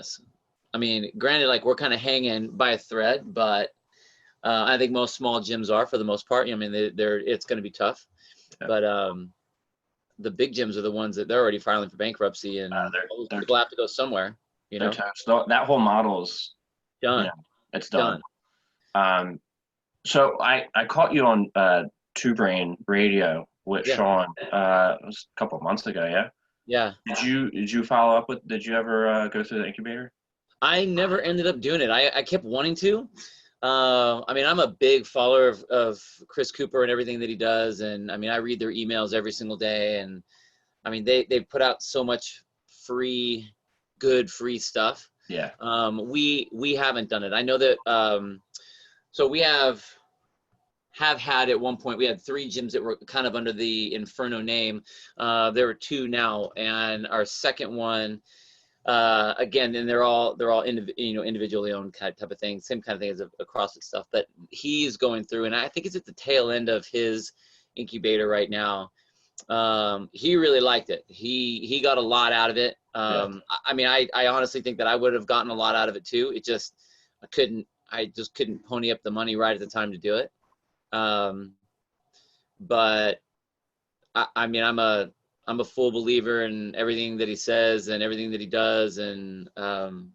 us. I mean, granted, like we're kind of hanging by a thread, but I think most small gyms are for the most part. I mean, it's going to be tough, but the big gyms are the ones that they're already filing for bankruptcy, and people have to go somewhere. You know, that whole model's done. It's done. So I caught you on Two Brain Radio with Sean. It was a couple of months ago. Yeah. Yeah. Did you follow up with? Did you ever go through the incubator? I never ended up doing it. I kept wanting to. I mean, I'm a big follower of Chris Cooper and everything that he does. And I mean, I read their emails every single day. And I mean, they put out so much good free stuff. Yeah. We haven't done it. I know that, so we have had at one point, we had 3 gyms that were kind of under the Inferno name. There were 2 now. And our second one, again, and they're all individually owned type of thing, same kind of thing as a CrossFit stuff, but he's going through, and I think it's at the tail end of his incubator right now. He really liked it. He got a lot out of it. I mean, I honestly think that I would have gotten a lot out of it too. It just, I just couldn't pony up the money right at the time to do it. But I mean, I'm a full believer in everything that he says and everything that he does. And I'm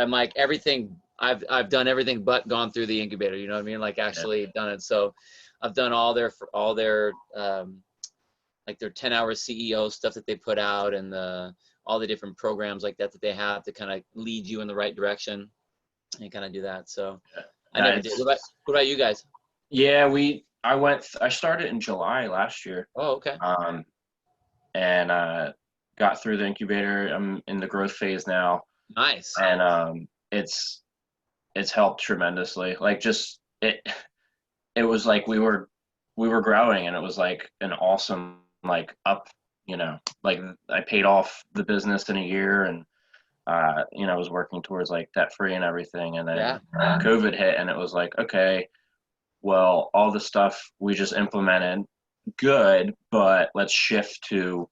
like, everything, I've done everything but gone through the incubator, you know what I mean? Like actually done it. So I've done all their like their 10-hour CEO stuff that they put out, and all the different programs like that they have to kind of lead you in the right direction and kind of do that. So I never did. What about you guys? Yeah, I started in July last year. Oh, okay. And got through the incubator. I'm in the growth phase now. Nice. And it's helped tremendously. Like just it was like we were growing, and it was like an awesome like up, like I paid off the business in a year, and I was working towards like debt free and everything. And then COVID hit, and it was like, okay, well, all the stuff we just implemented, good, but let's shift to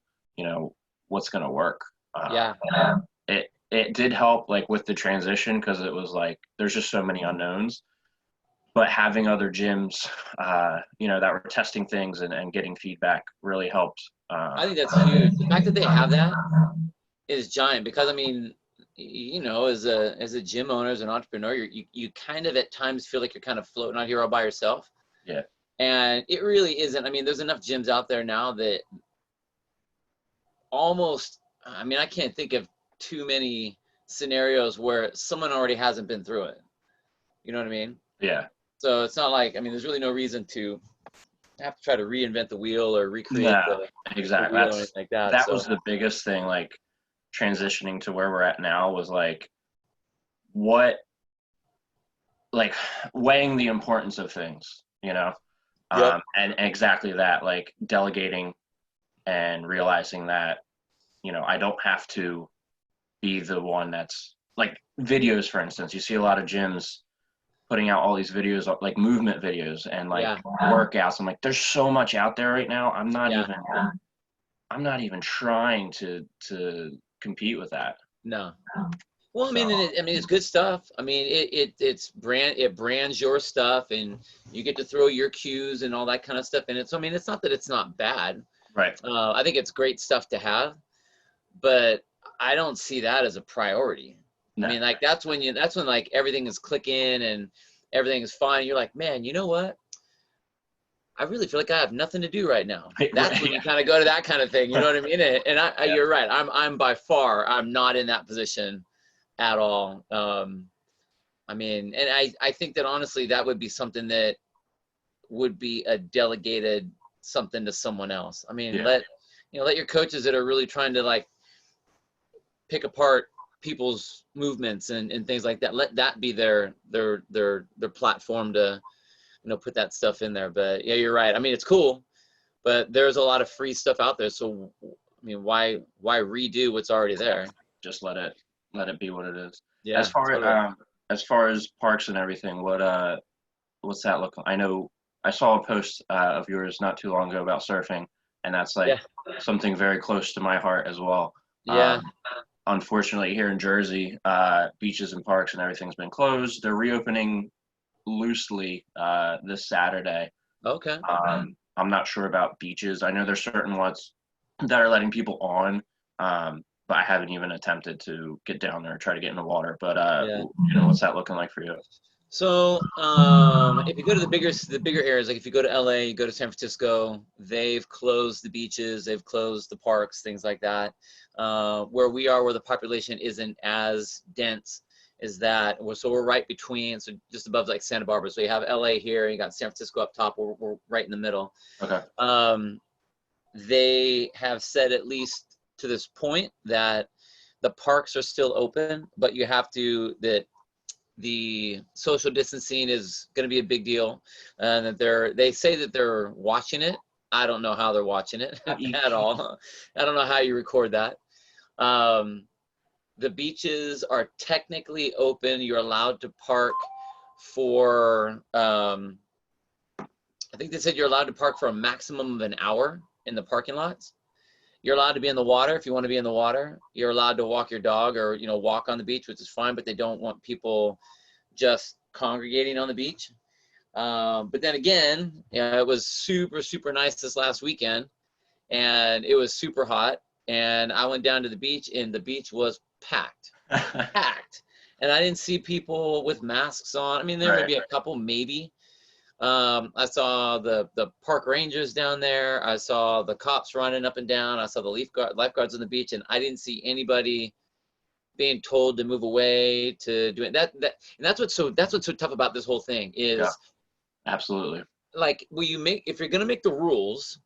what's going to work. It did help like with the transition, because it was like there's just so many unknowns, but having other gyms that were testing things and getting feedback really helped. I think that's huge. The fact that they have that is giant, because I mean, as a gym owner, as an entrepreneur, you kind of at times feel like you're kind of floating out here all by yourself. Yeah. And it really isn't. I mean, there's enough gyms out there now that I mean, I can't think of too many scenarios where someone already hasn't been through it. You know what I mean? Yeah. So it's not like, I mean, there's really no reason to have to try to reinvent the wheel or recreate exactly. the wheel or anything like that. That was the biggest thing, like transitioning to where we're at now, was like weighing the importance of things, and exactly that, like delegating and realizing that, I don't have to be the one that's like videos, for instance. You see a lot of gyms putting out all these videos, like movement videos and like workouts. I'm like, there's so much out there right now. I'm not even trying to compete with that. No. Well, I mean, it's good stuff. I mean, it brands your stuff, and you get to throw your cues and all that kind of stuff in it. So I mean, it's not that it's not bad. Right. I think it's great stuff to have, but I don't see that as a priority. No. I mean, like that's when like everything is clicking and everything is fine. You're like, man, you know what? I really feel like I have nothing to do right now. That's when you kind of go to that kind of thing. You know what I mean? And you're right. I'm by far, I'm not in that position at all. I mean, and I think that honestly, that would be something that would be a delegated something to someone else. I mean, let your coaches that are really trying to like pick apart people's movements and things like that, let that be their platform to, put that stuff in there. But yeah, you're right. I mean, it's cool, but there's a lot of free stuff out there. So, I mean, why redo what's already there? Just let it be what it is. Yeah. As far as parks and everything, what's that look like? I know I saw a post of yours not too long ago about surfing, and that's like something very close to my heart as well. Yeah. unfortunately here in Jersey, beaches and parks and everything's been closed. They're reopening loosely this Saturday. Okay. I'm not sure about beaches. I know there's certain ones that are letting people on, but I haven't even attempted to get down there and try to get in the water. But Yeah. what's that looking like for you? So, if you go to the bigger areas, like if you go to LA, you go to San Francisco, they've closed the beaches, they've closed the parks, things like that. Where we are, where the population isn't as dense, is that so we're right between, so just above like Santa Barbara. So you have LA here, you got San Francisco up top. We're right in the middle. Okay. They have said, at least to this point, that the parks are still open, but you have to that the social distancing is going to be a big deal, and that they say that they're watching it. I don't know how they're watching it at all. I don't know how you record that. The beaches are technically open. You're allowed to park for, I think they said you're allowed to park for a maximum of an hour in the parking lots. You're allowed to be in the water if you want to be in the water. You're allowed to walk your dog or, walk on the beach, which is fine, but they don't want people just congregating on the beach. But then again, it was super, super nice this last weekend, and it was super hot. And I went down to the beach, and the beach was packed, packed. And I didn't see people with masks on. I mean, there may be a couple, maybe. I saw the park rangers down there. I saw the cops running up and down. I saw the lifeguards on the beach, and I didn't see anybody being told to move away to do it. And that's what's so tough about this whole thing is, absolutely. Like, if you're gonna make the rules,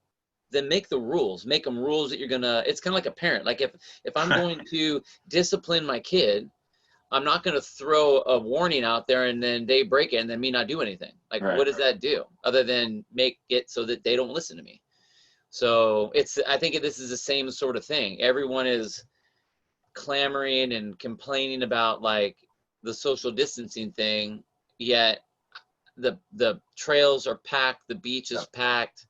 then make the rules. Make them rules that you're gonna. It's kind of like a parent. Like if I'm going to discipline my kid, I'm not going to throw a warning out there and then they break it and then me not do anything. Like, what does that do other than make it so that they don't listen to me? So I think this is the same sort of thing. Everyone is clamoring and complaining about like the social distancing thing, yet the trails are packed, the beach is packed.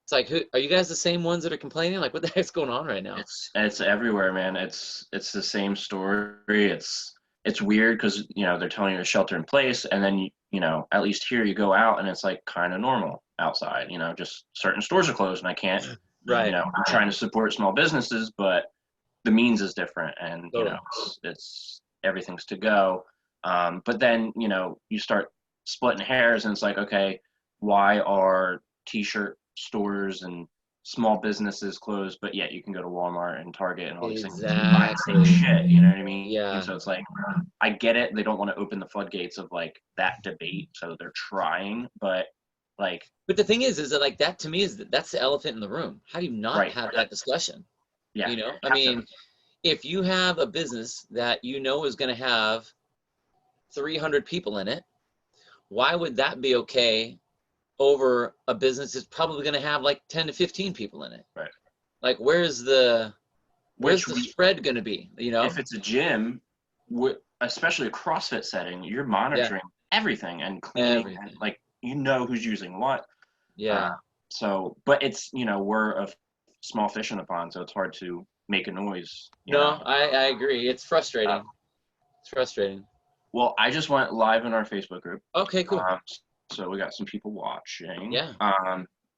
It's like, are you guys the same ones that are complaining? Like, what the heck's going on right now? It's everywhere, man. It's the same story. It's weird because they're telling you to shelter in place, and then at least here you go out and it's like kind of normal outside. Just certain stores are closed, and I can't. Right. I'm trying to support small businesses, but the means is different, and Totally. it's everything's to go. But then you start splitting hairs, and it's like, okay, why are T-shirt stores and small businesses closed, but yet you can go to Walmart and Target and all these things and buy the same shit, you know what I mean? Yeah. So it's like, I get it, they don't want to open the floodgates of like that debate, so they're trying, but like. But the thing is that like that to me that's the elephant in the room. How do you not have that discussion? Yeah. I mean, if you have a business that is going to have 300 people in it, why would that be okay over a business that's probably going to have like 10 to 15 people in it? Right. Like, where's the spread going to be? If it's a gym, especially a CrossFit setting, you're monitoring everything and cleaning, and, like, who's using what. Yeah. But it's we're a small fish in the pond, so it's hard to make a noise. I agree. It's frustrating. It's frustrating. Well, I just went live in our Facebook group. Okay, cool. So we got some people watching. Yeah.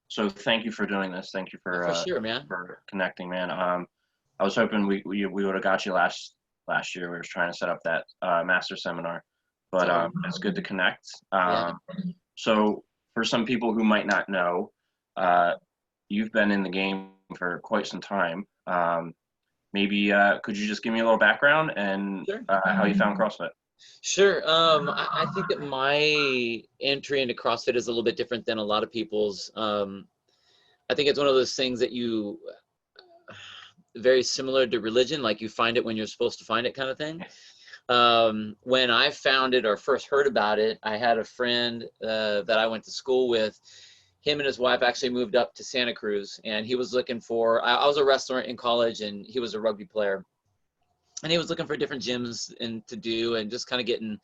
So thank you for doing this. Thank you for sure, man. For connecting, man. I was hoping we would have got you last year. We were trying to set up that master seminar, but it's good to connect. So for some people who might not know, you've been in the game for quite some time. Maybe could you just give me a little background and how you found CrossFit? Sure. I think that my entry into CrossFit is a little bit different than a lot of people's. I think it's one of those things that very similar to religion, like you find it when you're supposed to find it kind of thing. When I found it or first heard about it, I had a friend that I went to school with. Him and his wife actually moved up to Santa Cruz, and he was looking for, I was a wrestler in college and he was a rugby player. And he was looking for different gyms to do and just kind of getting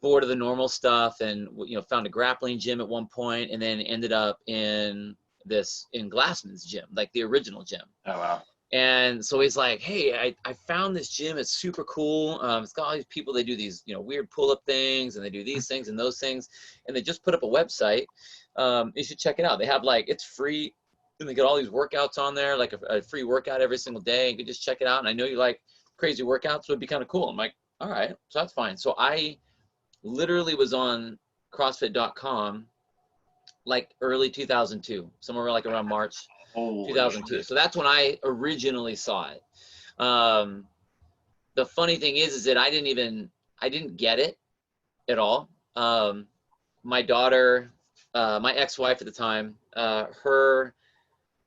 bored of the normal stuff, and found a grappling gym at one point, and then ended up in Glassman's gym, like the original gym. Oh wow. And so he's like, hey, I found this gym. It's super cool. It's got all these people. They do these, weird pull-up things, and they do these things and those things. And they just put up a website. You should check it out. They have it's free. And they got all these workouts on there, like a free workout every single day. You can just check it out. And I know you like crazy workouts, so it'd be kind of cool. I'm like, all right, so that's fine. So I literally was on CrossFit.com like early 2002, somewhere like around March 2002. So that's when I originally saw it. The funny thing is that I didn't get it at all. My daughter, my ex-wife at the time, her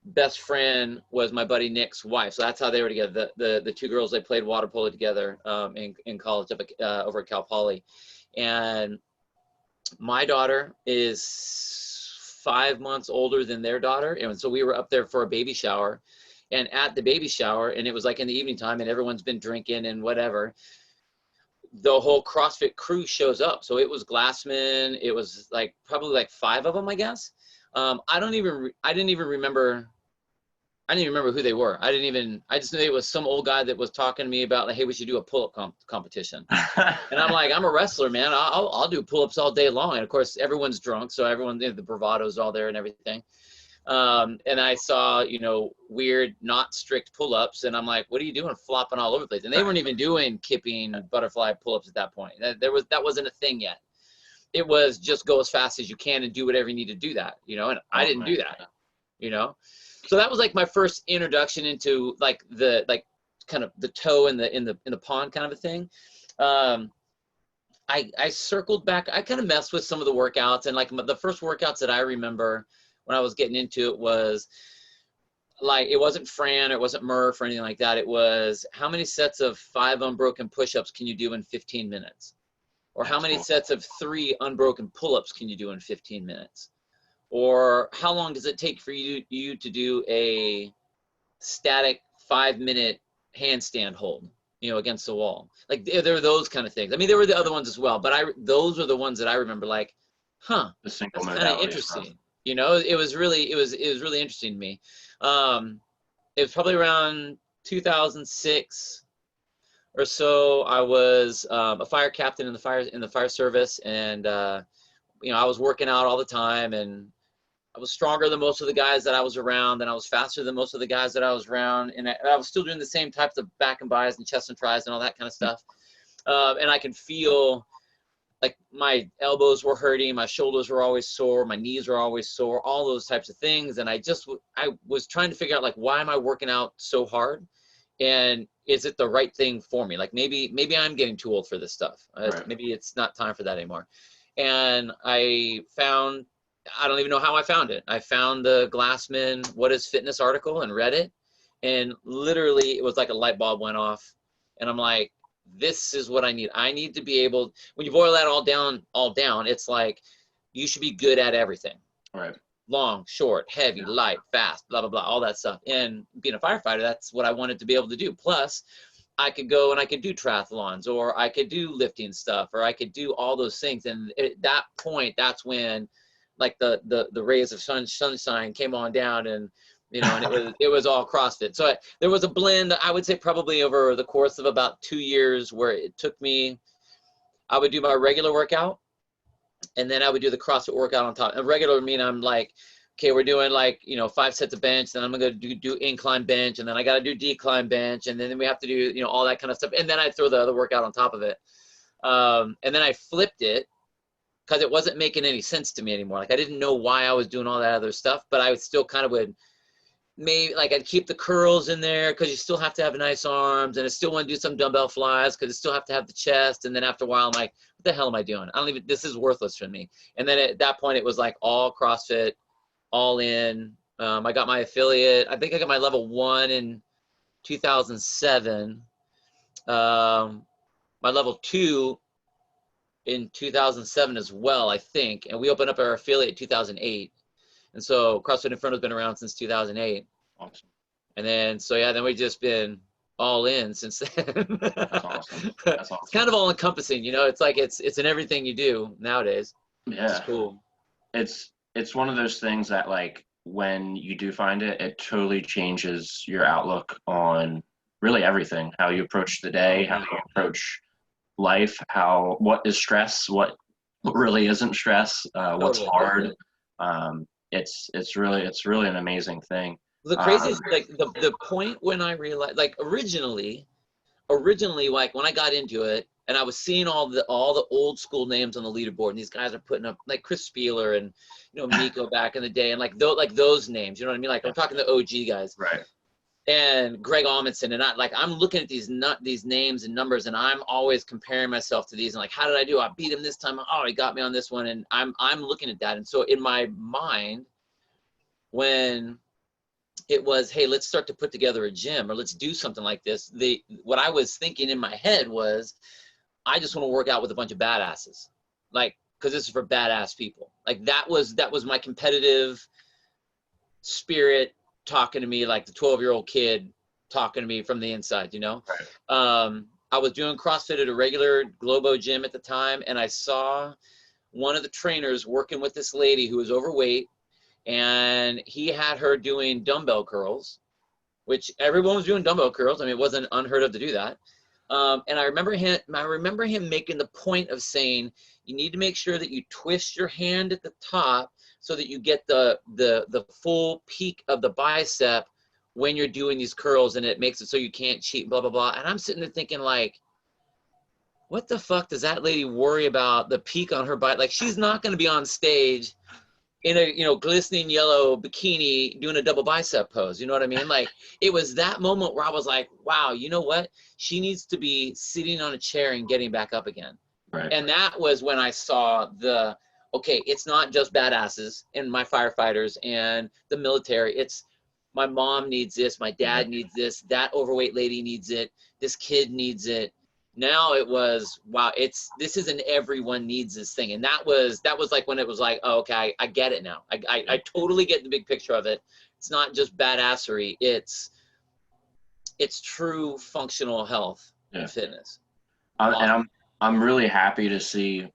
best friend was my buddy Nick's wife. So that's how they were together. The two girls, they played water polo together in college over at Cal Poly. And my daughter is 5 months older than their daughter. And so we were up there for a baby shower, and at the baby shower, and it was like in the evening time, and everyone's been drinking and whatever, the whole CrossFit crew shows up. So it was Glassman. It was like probably like 5 of them, I guess. I didn't even remember who they were. I just knew it was some old guy that was talking to me about like, hey, we should do a pull-up competition. And I'm like, I'm a wrestler, man. I'll do pull-ups all day long. And of course, everyone's drunk, so everyone, the bravado's all there and everything. And I saw, weird, not strict pull-ups, and I'm like, what are you doing, flopping all over the place? And they weren't even doing kipping butterfly pull-ups at that point. That wasn't a thing yet. It was just go as fast as you can and do whatever you need to do that, and I didn't do that, So that was like my first introduction into like kind of the toe in the pond kind of a thing. I circled back. I kind of messed with some of the workouts, and like the first workouts that I remember when I was getting into it was like, it wasn't Fran, it wasn't Murph or anything like that. It was, how many sets of 5 unbroken push-ups can you do in 15 minutes? Or how many sets of 3 unbroken pull-ups can you do in 15 minutes? Or how long does it take for you to do a static 5-minute handstand hold, against the wall? Like there were those kind of things. I mean, there were the other ones as well, but those were the ones that I remember like, that's kind of interesting. It was really interesting to me. It was probably around 2006 or so. I was a fire captain in the fire service, and I was working out all the time, and I was stronger than most of the guys that I was around, and I was faster than most of the guys that I was around, and I was still doing the same types of back and bis and chest and tries and all that kind of stuff. And I can feel like my elbows were hurting, my shoulders were always sore, my knees were always sore, all those types of things. And I was trying to figure out, like, why am I working out so hard? And is it the right thing for me? Like, maybe I'm getting too old for this stuff. Right. Maybe it's not time for that anymore. And I don't even know how I found it. I found the Glassman What is Fitness article and read it. And literally it was like a light bulb went off. And I'm like, this is what I need. I need to be able, when you boil that all down, it's like, you should be good at everything. Right. Long, short, heavy, light, fast, blah, blah, blah, all that stuff. And being a firefighter, that's what I wanted to be able to do. Plus, I could go and I could do triathlons, or I could do lifting stuff, or I could do all those things. And at that point, that's when like the rays of sunshine came on down, and and it was all CrossFit. So there was a blend, I would say, probably over the course of about 2 years, where it took me, I would do my regular workout, and then I would do the CrossFit workout on top. And regular mean I'm like, okay, we're doing like 5 sets of bench, then I'm gonna do incline bench, and then I gotta do decline bench, and then we have to do all that kind of stuff, and then I throw the other workout on top of it. And then I flipped it, because it wasn't making any sense to me anymore. Like, I didn't know why I was doing all that other stuff, but I would still kind of I'd keep the curls in there, because you still have to have nice arms, and I still want to do some dumbbell flies, because you still have to have the chest. And then after a while, I'm like, what the hell am I doing? This is worthless for me. And then at that point, it was like all CrossFit, all in. I got my affiliate. I think I got my level 1 in 2007. My level 2 in 2007 as well, I think. And we opened up our affiliate in 2008. And so CrossFit Inferno's been around since 2008. Awesome. And then, then we've just been all in since then. That's awesome. That's awesome. It's kind of all encompassing, it's like, it's in everything you do nowadays. Yeah. It's cool. It's one of those things that, like, when you do find it, it totally changes your outlook on really everything, how you approach the day, how you approach life, what is stress, what really isn't stress, what's Totally. hard. It's really an amazing thing. The craziest, like the point when I realized, like originally, like when I got into it and I was seeing all the old school names on the leaderboard, and these guys are putting up like Chris Spieler and Miko back in the day, and like those names, you know what I mean? Like I'm talking the OG guys, Right. and Greg Amundsen, and I'm looking at these names and numbers, and I'm always comparing myself to these, and like, how did I do? I beat him this time. Oh, he got me on this one, and I'm looking at that, and so in my mind, when it was, hey, let's start to put together a gym, or let's do something like this, what I was thinking in my head was, I just want to work out with a bunch of badasses, like, because this is for badass people. Like that was my competitive spirit talking to me, like the 12-year-old kid talking to me from the inside, Right. I was doing CrossFit at a regular Globo gym at the time, and I saw one of the trainers working with this lady who was overweight, and he had her doing dumbbell curls, which everyone was doing dumbbell curls. I mean, it wasn't unheard of to do that. And I remember him making the point of saying, you need to make sure that you twist your hand at the top so that you get the full peak of the bicep when you're doing these curls, and it makes it so you can't cheat, blah, blah, blah. And I'm sitting there thinking, like, what the fuck does that lady worry about the peak on her bicep? Like, she's not going to be on stage in a glistening yellow bikini doing a double bicep pose. You know what I mean? Like, it was that moment where I was like, wow, you know what? She needs to be sitting on a chair and getting back up again. Right. And that was when I saw okay, it's not just badasses and my firefighters and the military. It's my mom needs this, my dad needs this, that overweight lady needs it, this kid needs it. Now it was, wow, this is an everyone needs this thing. And that was like when it was like, oh, okay, I get it now. I totally get the big picture of it. It's not just badassery. It's true functional health and fitness. And I'm really happy to see,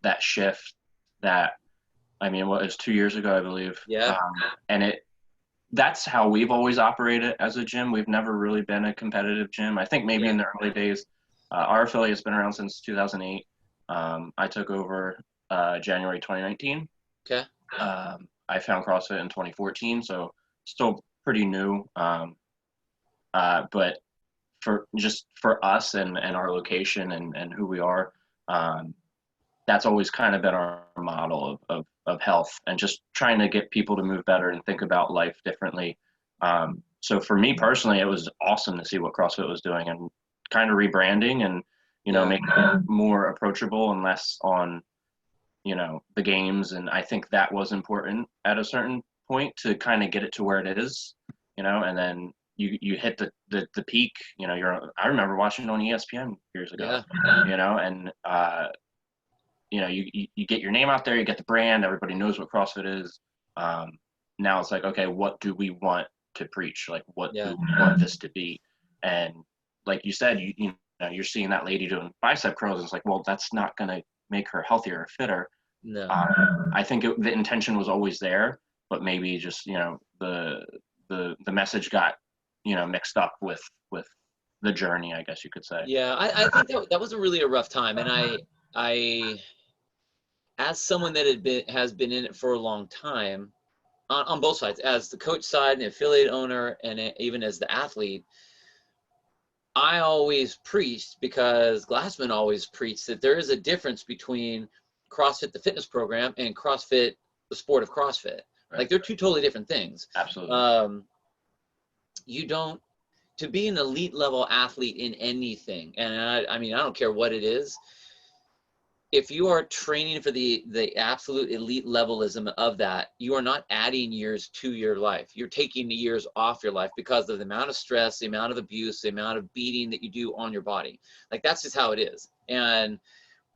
that shift that, I mean, what, it was 2 years ago, I believe. Yeah. And that's how we've always operated as a gym. We've never really been a competitive gym. I think maybe in the early days, our affiliate's been around since 2008. I took over January 2019. Okay. I found CrossFit in 2014, so still pretty new. But for us and our location and who we are, that's always kind of been our model of health, and just trying to get people to move better and think about life differently. So for me personally, it was awesome to see what CrossFit was doing and kind of rebranding and, making it more approachable and less on, the games. And I think that was important at a certain point to kind of get it to where it is, and then you hit the peak, I remember watching on ESPN years ago, and, you get your name out there, you get the brand, everybody knows what CrossFit is. Now it's like, okay, what do we want to preach? Like, what do we want this to be? And like you said, you're seeing that lady doing bicep curls. And it's like, well, that's not going to make her healthier or fitter. No. I think the intention was always there, but maybe just, the message got, mixed up with the journey, I guess you could say. Yeah, I think that was really a rough time. And I as someone that has been in it for a long time, on both sides, as the coach side and the affiliate owner, and even as the athlete, I always preached, because Glassman always preached, that there is a difference between CrossFit, the fitness program, and CrossFit, the sport of CrossFit. Right. Like, they're two totally different things. Absolutely. To be an elite level athlete in anything, and I mean, I don't care what it is, if you are training for the absolute elite levelism of that, you are not adding years to your life. You're taking the years off your life because of the amount of stress, the amount of abuse, the amount of beating that you do on your body. Like, that's just how it is. And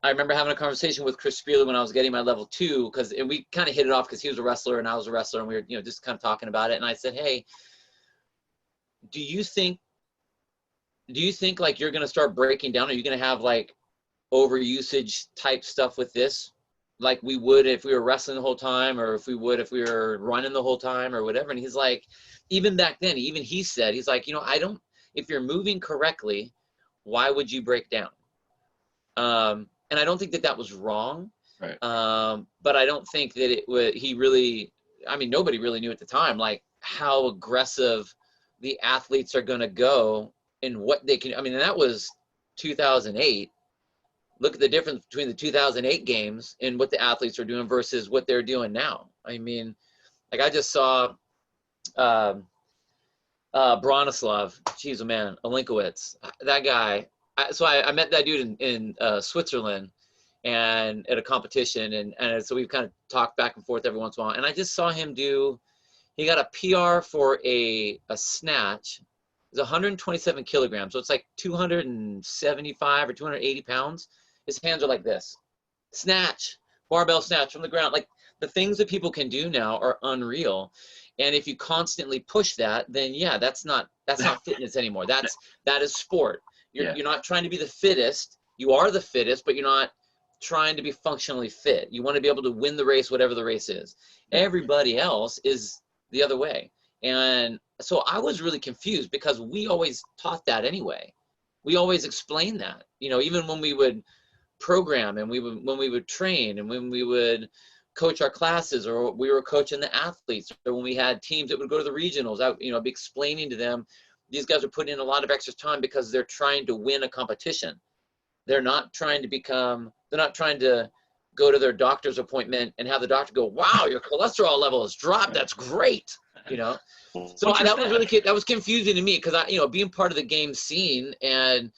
I remember having a conversation with Chris Spieler when I was getting my level 2, and we kind of hit it off because he was a wrestler and I was a wrestler, and we were, just kind of talking about it. And I said, hey, do you think like you're going to start breaking down? Are you going to have like overusage type stuff with this? like we would if we were wrestling the whole time, or if we were running the whole time or whatever. And he's like, even back then, even he said, he's like, if you're moving correctly, why would you break down? And I don't think that was wrong. Right. But I don't think that nobody really knew at the time, like how aggressive the athletes are going to go and what they can. I mean, and that was 2008. Look at the difference between the 2008 games and what the athletes are doing versus what they're doing now. I mean, like I just saw Bronislav, geez, man, Olinkowicz, that guy. So I met that dude in Switzerland, and at a competition, and so we've kind of talked back and forth every once in a while. And I just saw him he got a PR for a snatch. It's 127 kilograms, so it's like 275 or 280 pounds. His hands are like this. Snatch, barbell snatch from the ground. Like the things that people can do now are unreal. And if you constantly push that, then yeah, that's not fitness anymore. That is sport. You're not trying to be the fittest. You are the fittest, but you're not trying to be functionally fit. You want to be able to win the race, whatever the race is. Everybody else is the other way. And so I was really confused because we always taught that anyway. We always explained that, even when we would program and when we would train and when we would coach our classes, or we were coaching the athletes, or when we had teams that would go to the regionals, I'd be explaining to them, these guys are putting in a lot of extra time because they're trying to win a competition. They're not trying to go to their doctor's appointment and have the doctor go, wow, your cholesterol level has dropped. That's great. So that was confusing to me because being part of the game scene and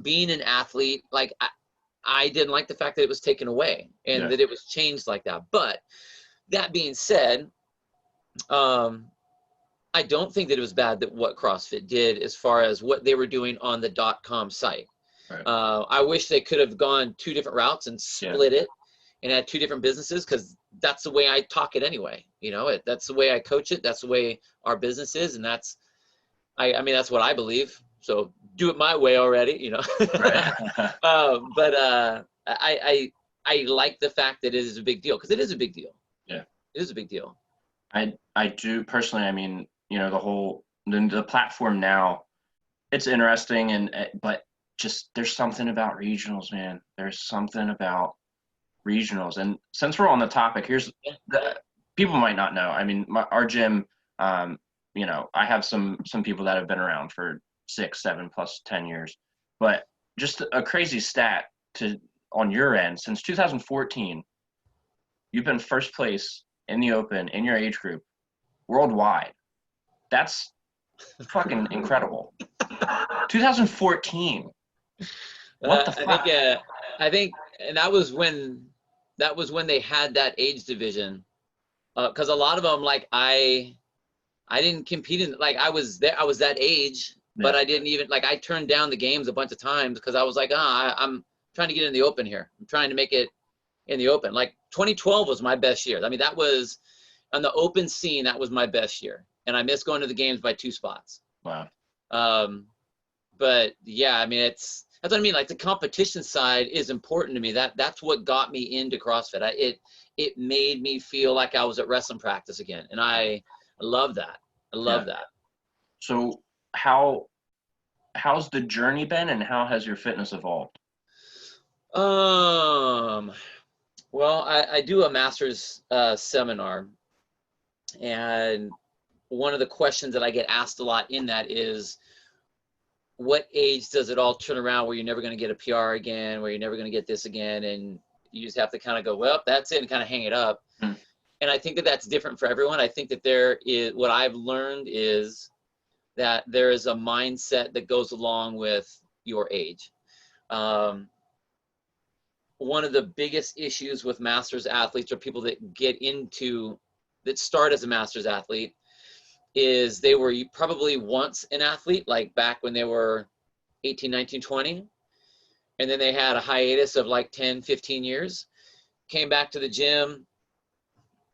being an athlete, like I didn't like the fact that it was taken away and that it was changed like that. But that being said, I don't think that it was bad that what CrossFit did as far as what they were doing on the .com site. Right. I wish they could have gone two different routes and split it and had two different businesses, because that's the way I talk it anyway. That's the way I coach it. That's the way our business is. And that's what I believe. So do it my way already, Right. But I like the fact that it is a big deal, because it is a big deal. Yeah. It is a big deal. I do personally, the platform now, it's interesting, but just there's something about regionals, man. There's something about regionals. And since we're on the topic, people might not know. I mean, our gym, I have some people that have been around for 6, 7 plus 10 years, but just a crazy stat on your end, since 2014, you've been first place in the open in your age group worldwide. That's fucking incredible. 2014. What the fuck? I think, and that was when they had that age division. Because a lot of them, like I didn't compete in, like I was that age, but I didn't even, like I turned down the games a bunch of times because I was like, I'm trying to get in the open here. I'm trying to make it in the open. Like 2012 was my best year. I mean, that was on the open scene. That was my best year. And I missed going to the games by 2 spots. Wow. But yeah, I mean, that's what I mean. Like the competition side is important to me. That's what got me into CrossFit. It made me feel like I was at wrestling practice again. And I love that. I love that. So how's the journey been, and how has your fitness evolved? Well, I do a master's seminar, and one of the questions that I get asked a lot in that is, what age does it all turn around where you're never going to get a PR again, where you're never going to get this again, and you just have to kind of go, well, that's it, and kind of hang it up. And I think that that's different for everyone. I think that what I've learned is that there is a mindset that goes along with your age. One of the biggest issues with masters athletes, or people that start as a masters athlete, is they were probably once an athlete, like back when they were 18, 19, 20. And then they had a hiatus of like 10, 15 years, came back to the gym.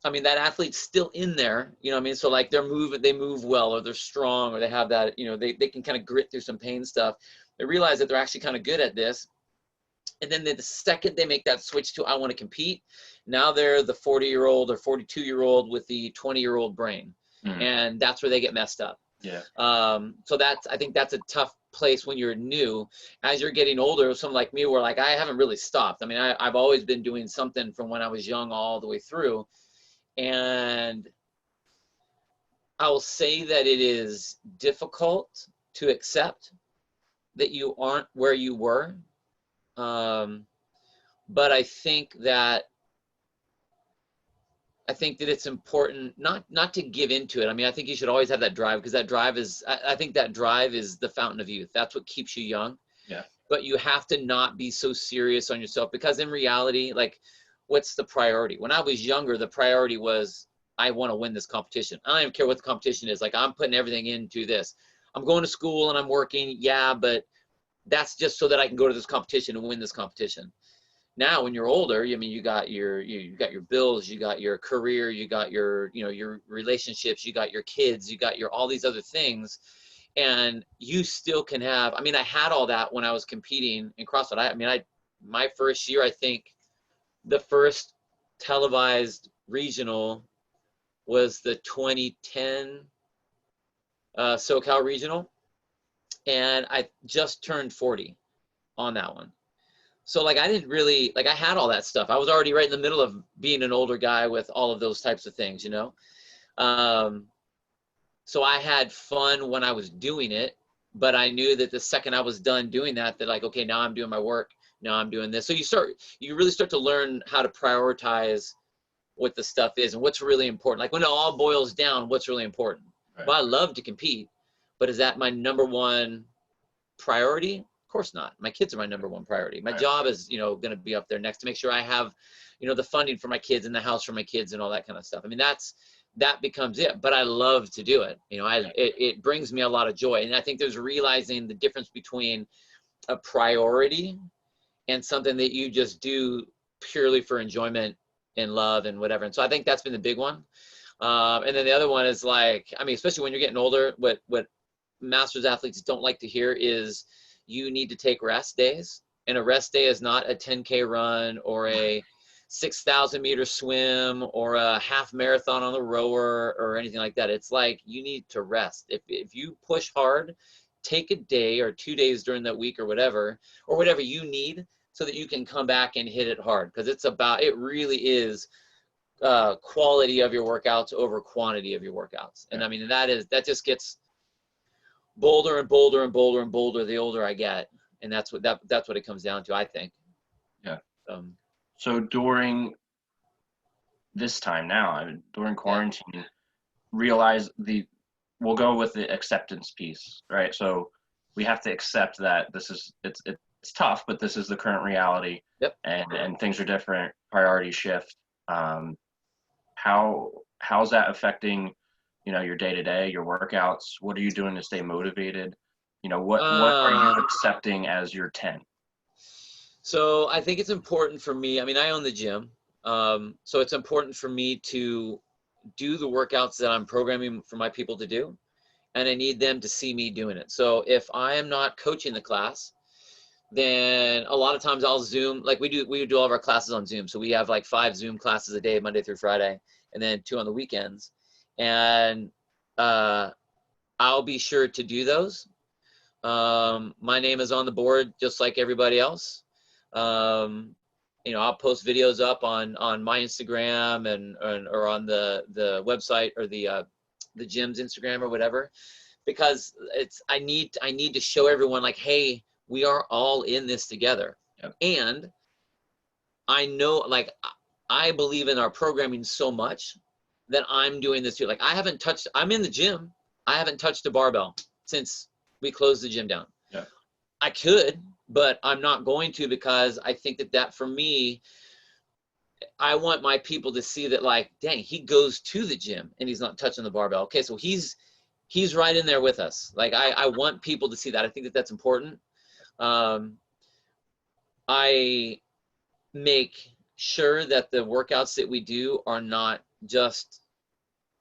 I mean, that athlete's still in there, I mean? So like they move well, or they're strong, or they have that, they can kind of grit through some pain stuff. They realize that they're actually kind of good at this. And then the second they make that switch to, I want to compete, now they're the 40-year-old or 42-year-old with the 20-year-old brain. And that's where they get messed up. Yeah. So I think that's a tough place when you're new. As you're getting older, someone like me, where like I haven't really stopped. I mean, I've always been doing something from when I was young all the way through. And I will say that it is difficult to accept that you aren't where you were. But I think that it's important not to give into it. I mean, I think you should always have that drive, because that drive is, I think that drive is the fountain of youth. That's what keeps you young. Yeah. But you have to not be so serious on yourself, because in reality, like, what's the priority? When I was younger, the priority was, I want to win this competition. I don't even care what the competition is. Like, I'm putting everything into this. I'm going to school and I'm working. Yeah, but that's just so that I can go to this competition and win this competition. Now, when you're older, I mean, you got your bills, you got your career, you got your, your relationships, you got your kids, you got your, all these other things. And you still can have, I mean, I had all that when I was competing in CrossFit. My first year, I think the first televised regional was the 2010 SoCal regional. And I just turned 40 on that one. So like, I didn't really, like, I had all that stuff. I was already right in the middle of being an older guy with all of those types of things, So I had fun when I was doing it, but I knew that the second I was done doing that, like, okay, now I'm doing my work. Now I'm doing this. So you really start to learn how to prioritize what the stuff is and what's really important. Like, when it all boils down, what's really important. Right. Well, I love to compete, but is that my number one priority? Of course not. My kids are my number one priority. My job is, going to be up there next to make sure I have, the funding for my kids and the house for my kids and all that kind of stuff. I mean, that becomes it, but I love to do it. It brings me a lot of joy. And I think there's realizing the difference between a priority and something that you just do purely for enjoyment and love and whatever. And so I think that's been the big one. And then the other one is like, I mean, especially when you're getting older, what masters athletes don't like to hear is you need to take rest days. And a rest day is not a 10K run or a 6,000 meter swim or a half marathon on the rower or anything like that. It's like, you need to rest. If you push hard, take a day or 2 days during that week or whatever you need, so that you can come back and hit it hard. Because it really is quality of your workouts over quantity of your workouts. And I mean, that just gets bolder and bolder and bolder and bolder the older I get. And that's what it comes down to, I think. Yeah. So during this time now, during quarantine, realize we'll go with the acceptance piece, right? So we have to accept that it's tough, but this is the current reality. Yep. And things are different, priorities shift. How's that affecting, your day-to-day, your workouts? What are you doing to stay motivated? What are you accepting as your 10? So I think it's important for me. I mean, I own the gym. So it's important for me to do the workouts that I'm programming for my people to do. And I need them to see me doing it. So if I am not coaching the class, then a lot of times I'll Zoom, like we do all of our classes on Zoom. So we have like 5 Zoom classes a day, Monday through Friday, and then 2 on the weekends. And I'll be sure to do those. My name is on the board just like everybody else. I'll post videos up on my Instagram or on the website or the gym's Instagram or whatever, because I need to show everyone, like, hey, we are all in this together. Yep. And I know, like, I believe in our programming so much that I'm doing this too. Like, I'm in the gym. I haven't touched a barbell since we closed the gym down. Yeah. I could, but I'm not going to, because I think that for me, I want my people to see that, like, dang, he goes to the gym and he's not touching the barbell. Okay, so he's right in there with us. Like, I want people to see that. I think that's important. I make sure that the workouts that we do are not just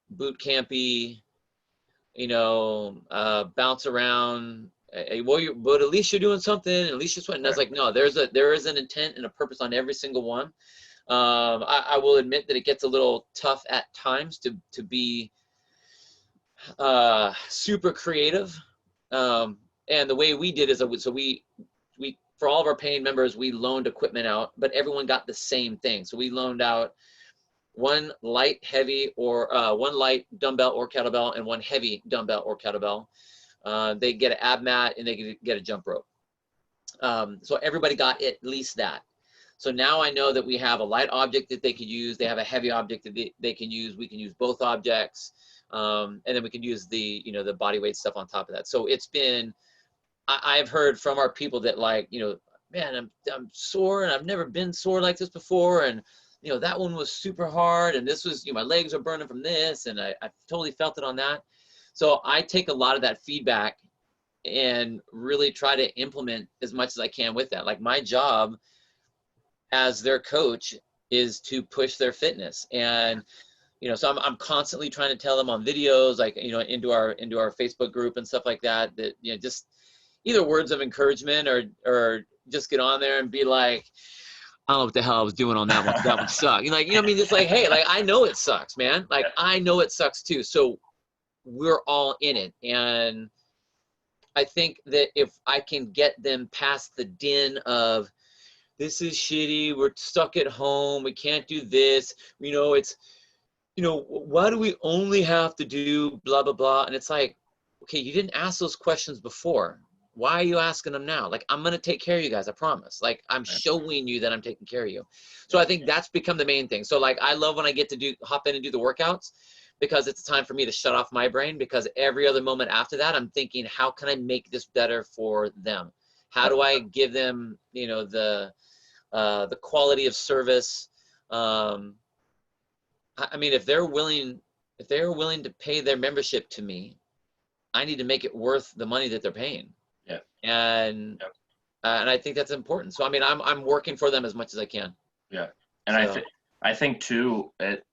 boot campy, bounce around, but at least you're doing something, at least you're sweating. And I was like, no, there is an intent and a purpose on every single one. I will admit that it gets a little tough at times to be super creative. And the way we did is, so we for all of our paying members, we loaned equipment out, but everyone got the same thing. So we loaned out one light, heavy, or one light dumbbell or kettlebell and one heavy dumbbell or kettlebell. They get an ab mat and they get a jump rope. So everybody got at least that. So now I know that we have a light object that they could use. They have a heavy object that they can use. We can use both objects. And then we can use the body weight stuff on top of that. So it's been, I've heard from our people that like, man, I'm sore and I've never been sore like this before. And, that one was super hard. And this was, my legs are burning from this. And I totally felt it on that. So I take a lot of that feedback and really try to implement as much as I can with that. Like my job as their coach is to push their fitness. And, so I'm constantly trying to tell them on videos, like, into our Facebook group and stuff like that, just either words of encouragement or just get on there and be like, I don't know what the hell I was doing on that one. That one sucked. Just like, hey, like, I know it sucks, man. Like, I know it sucks too. So we're all in it. And I think that if I can get them past the din of, this is shitty, we're stuck at home, we can't do this, it's, why do we only have to do blah, blah, blah? And it's like, okay, you didn't ask those questions before. Why are you asking them now? Like, I'm going to take care of you guys, I promise. Like, I'm showing you that I'm taking care of you. So I think that's become the main thing. So like, I love when I get to hop in and do the workouts, because it's time for me to shut off my brain, because every other moment after that, I'm thinking, how can I make this better for them? How do I give them, the quality of service? If they're willing to pay their membership to me, I need to make it worth the money that they're paying. Yeah. And I think that's important. So I'm working for them as much as I can. Yeah. And so. I think too, that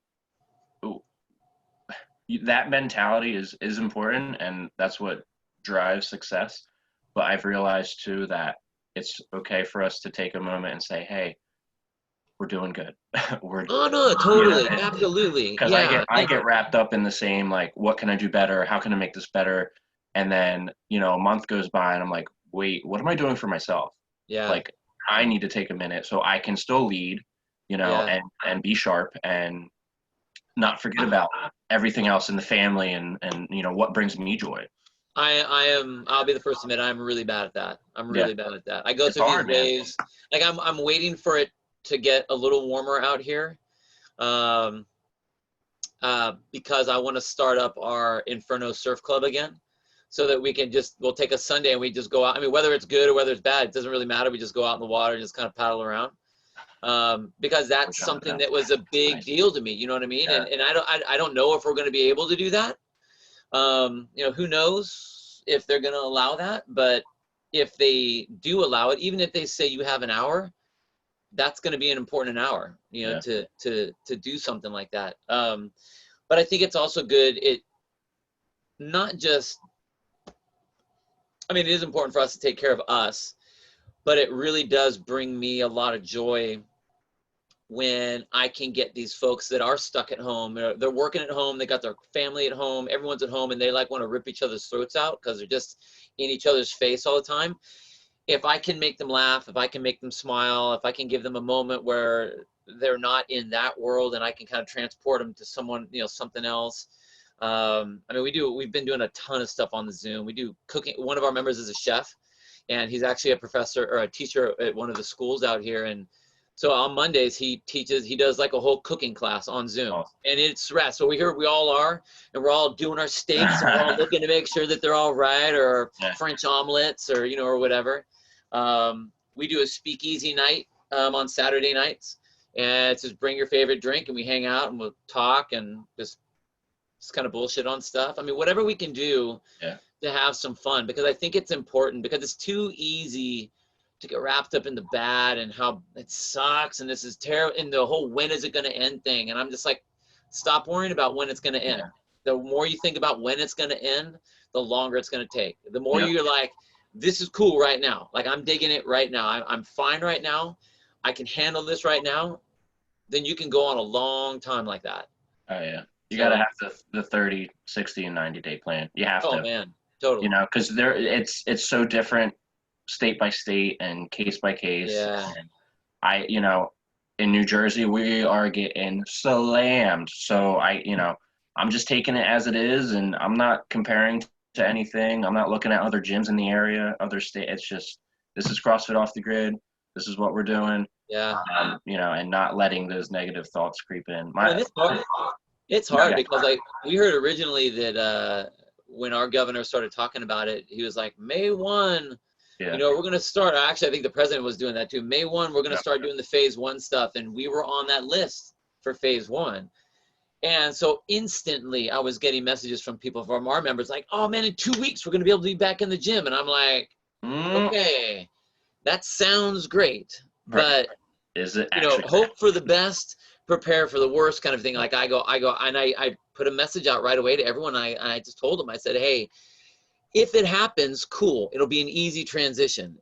mentality is important, and that's what drives success. But I've realized too that it's okay for us to take a moment and say, hey, we're doing good. No, totally, absolutely. Because I get wrapped up in the same, like, what can I do better? How can I make this better? And then, a month goes by and I'm like, wait, what am I doing for myself? Yeah. Like, I need to take a minute so I can still lead, and be sharp and not forget about everything else in the family and what brings me joy. I'll be the first to admit, I'm really bad at that. I'm really bad at that. I go through these waves. Like I'm waiting for it to get a little warmer out here, because I want to start up our Inferno Surf Club again, so that we'll take a Sunday and we just go out. Whether it's good or whether it's bad, it doesn't really matter. We just go out in the water and just kind of paddle around, because that's something that was a big deal to me. You know what I mean? Yeah. And I don't know if we're going to be able to do that. Who knows if they're going to allow that, but if they do allow it, even if they say you have an hour, that's going to be an important hour, to do something like that. But I think it's also good. It is important for us to take care of us, but it really does bring me a lot of joy when I can get these folks that are stuck at home. They're working at home, they got their family at home, everyone's at home, and they like want to rip each other's throats out because they're just in each other's face all the time. If I can make them laugh, if I can make them smile, if I can give them a moment where they're not in that world and I can kind of transport them to someone, something else. We've been doing a ton of stuff on the Zoom. We do cooking. One of our members is a chef, and he's actually a professor or a teacher at one of the schools out here. And so on Mondays, he does like a whole cooking class on Zoom. Oh. And it's rest. So we all are, and we're all doing our steaks, and we're all looking to make sure that they're all right, or French omelets, or, or whatever. We do a speakeasy night on Saturday nights, and it's just bring your favorite drink, and we hang out and we'll talk and just kind of bullshit on stuff. Whatever we can do to have some fun, because I think it's important, because it's too easy to get wrapped up in the bad and how it sucks and this is terrible and the whole when is it going to end thing. And I'm just like, stop worrying about when it's going to end. The more you think about when it's going to end, the longer it's going to take. The more you're like, this is cool right now. Like I'm digging it right now. I'm fine right now. I can handle this right now. Then you can go on a long time like that. Oh yeah. You got to So, have the 30, 60, and 90-day plan. You have oh to, man, totally. because it's so different state by state and case by case. Yeah. And in New Jersey, we are getting slammed. So I'm just taking it as it is, and I'm not comparing to anything. I'm not looking at other gyms in the area, other state. It's just, this is CrossFit off the grid. This is what we're doing. Yeah. And not letting those negative thoughts creep in. Well, and it's hard because like we heard originally that when our governor started talking about it, he was like, May 1, Yeah. we're going to start. Actually, I think the president was doing that too. May 1, we're going to start doing the phase 1 stuff. And we were on that list for phase 1. And so instantly I was getting messages from people, from our members, like, oh man, in 2 weeks, we're going to be able to be back in the gym. And I'm like, okay, that sounds great. But, is it actually hope for the best, prepare for the worst kind of thing. Like I go, and I put a message out right away to everyone. I just told them, I said, hey, if it happens, cool. It'll be an easy transition,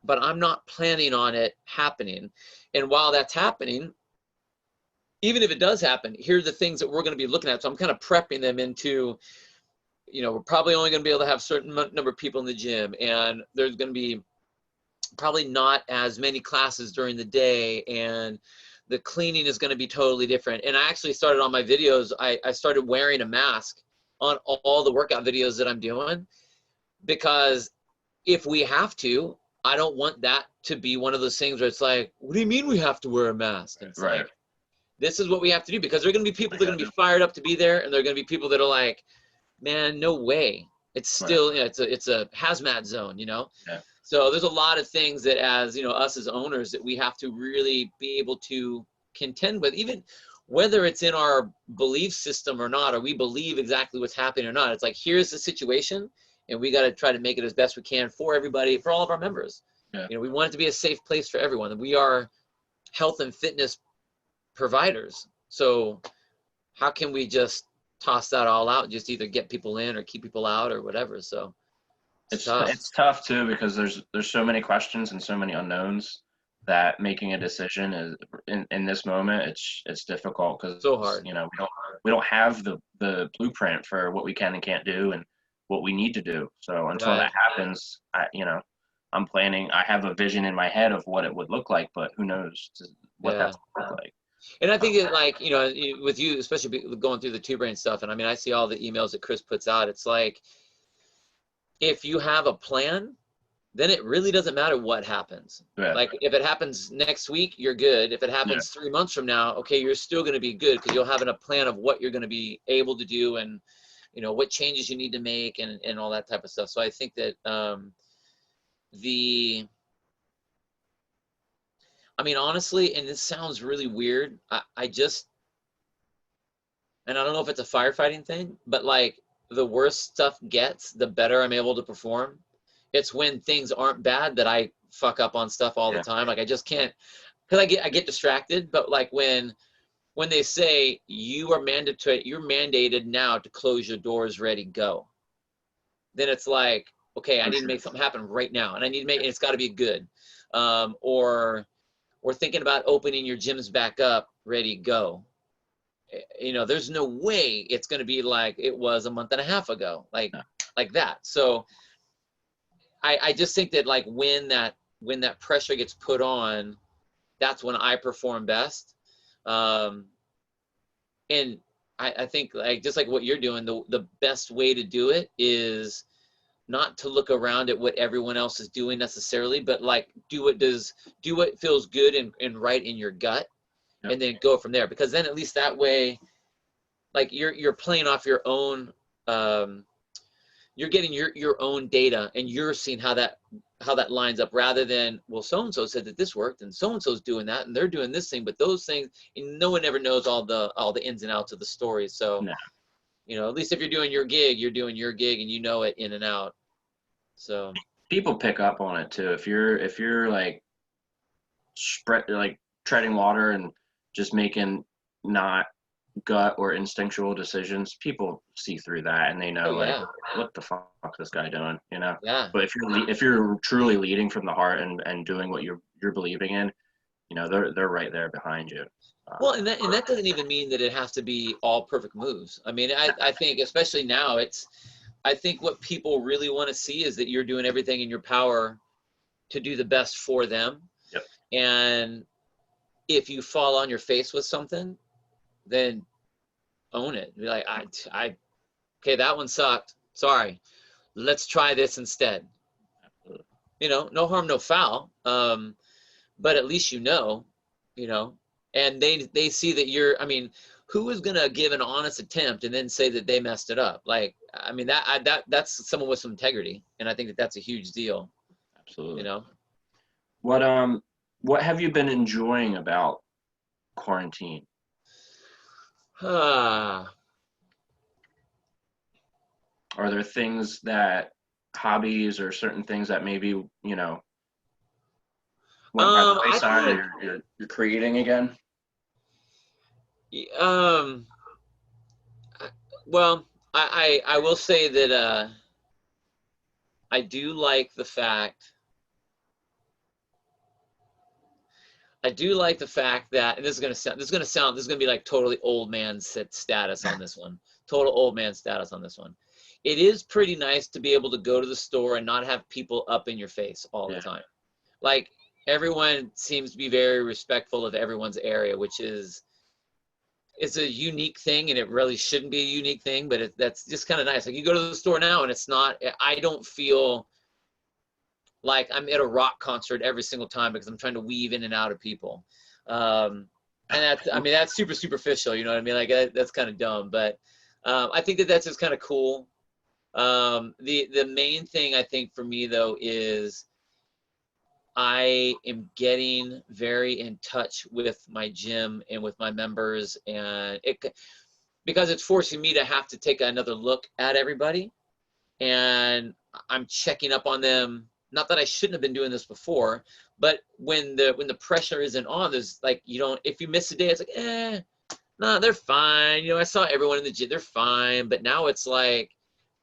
but I'm not planning on it happening. And while that's happening, even if it does happen, here are the things that we're going to be looking at. So I'm kind of prepping them into, we're probably only going to be able to have a certain number of people in the gym, and there's going to be probably not as many classes during the day, and the cleaning is going to be totally different. And I actually started on my videos, I started wearing a mask on all the workout videos that I'm doing, because if we have to, I don't want that to be one of those things where it's like, what do you mean we have to wear a mask? And it's like, this is what we have to do, because there are going to be people that are going to be fired up to be there, and there are going to be people that are like, man, no way. It's still, it's a hazmat zone, Yeah. So there's a lot of things that as, us as owners, that we have to really be able to contend with, even whether it's in our belief system or not, or we believe exactly what's happening or not. It's like, here's the situation, and we got to try to make it as best we can for everybody, for all of our members. Yeah. We want it to be a safe place for everyone. We are health and fitness providers. So how can we just toss that all out and just either get people in or keep people out or whatever? So it's tough too, because there's so many questions and so many unknowns that making a decision is in this moment, it's difficult, because so hard. We don't have the blueprint for what we can and can't do and what we need to do. So until that happens, I'm planning. I have a vision in my head of what it would look like, but who knows what that's going to look like. And I think that, like, with you, especially going through the two brain stuff, and I mean, I see all the emails that Chris puts out. It's like, if you have a plan, then it really doesn't matter what happens. Yeah. Like if it happens next week, you're good. If it happens 3 months from now, okay, you're still going to be good, because you'll have a plan of what you're going to be able to do, and what changes you need to make, and all that type of stuff. So I think that honestly, and this sounds really weird, I just, and I don't know if it's a firefighting thing, but like the worse stuff gets, the better I'm able to perform. It's when things aren't bad that I fuck up on stuff all the time. Like I just can't, because I get distracted. But like when they say you're mandated now to close your doors, ready, go, then it's like, okay, I need to make something happen right now, and I need to and it's got to be good. Or thinking about opening your gyms back up, ready, go. There's no way it's going to be like it was a month and a half ago, like that. So I just think that like when that pressure gets put on, that's when I perform best. And I think, like, just like what you're doing, the best way to do it is not to look around at what everyone else is doing necessarily, but like do what feels good and right in your gut, and then go from there. Because then at least that way, like you're playing off your own, you're getting your own data, and you're seeing how that lines up, rather than, well, so-and-so said that this worked, and so-and-so's doing that, and they're doing this thing, but those things, and no one ever knows all the ins and outs of the story. So, at least if you're doing your gig, and you know it in and out. So people pick up on it too. If you're like treading water and just making not gut or instinctual decisions, people see through that and they Oh know like, yeah. what the fuck this guy doing, you know? Yeah. But if you're truly leading from the heart and doing what you're believing in, you know, they're right there behind you. Well, and that doesn't even mean that it has to be all perfect moves. I mean, I think especially now I think what people really want to see is that you're doing everything in your power to do the best for them. Yep. And if you fall on your face with something, then own it. Be like, okay, that one sucked. Sorry. Let's try this instead. You know, no harm, no foul. But at least you know, and they see that I mean, who is gonna give an honest attempt and then say that they messed it up? Like, I mean, that's someone with some integrity, and I think that that's a huge deal. You Absolutely. know. What have you been enjoying about quarantine? Ah. Are there things that hobbies or certain things that maybe, you know, went by the I wayside think or you're creating again? um well, I will say that I do like the fact that, and this is gonna be like totally old man status on this one. Total old man status on this one. It is pretty nice to be able to go to the store and not have people up in your face all the Yeah. time. Like, everyone seems to be very respectful of everyone's area, which is it's a unique thing, and it really shouldn't be a unique thing, but that's just kind of nice. Like, you go to the store now and it's not, I don't feel like I'm at a rock concert every single time because I'm trying to weave in and out of people. And I mean, that's super superficial, you know what I mean? Like, that's kind of dumb, but I think that that's just kind of cool. The main thing I think for me though is I am getting very in touch with my gym and with my members, and because it's forcing me to have to take another look at everybody, and I'm checking up on them. Not that I shouldn't have been doing this before, but when the pressure isn't on, there's like, you don't, if you miss a day, it's like, nah, they're fine. You know, I saw everyone in the gym, they're fine. But now it's like,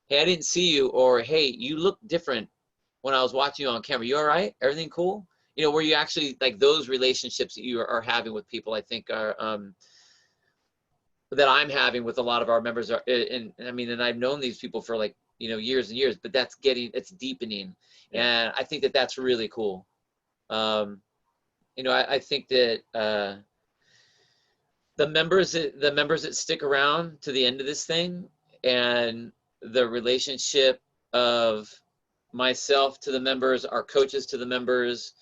hey, I didn't see you, or hey, you look different when I was watching you on camera. You all right? Everything cool? You know, where you actually, like, those relationships that you are having with people, I think are that I'm having with a lot of our members are, and I mean, and I've known these people for, like, you know, years and years, but it's deepening. Yeah. And I think that that's really cool. You know, I think that the members that stick around to the end of this thing, and the relationship of myself to the members, our coaches to the members,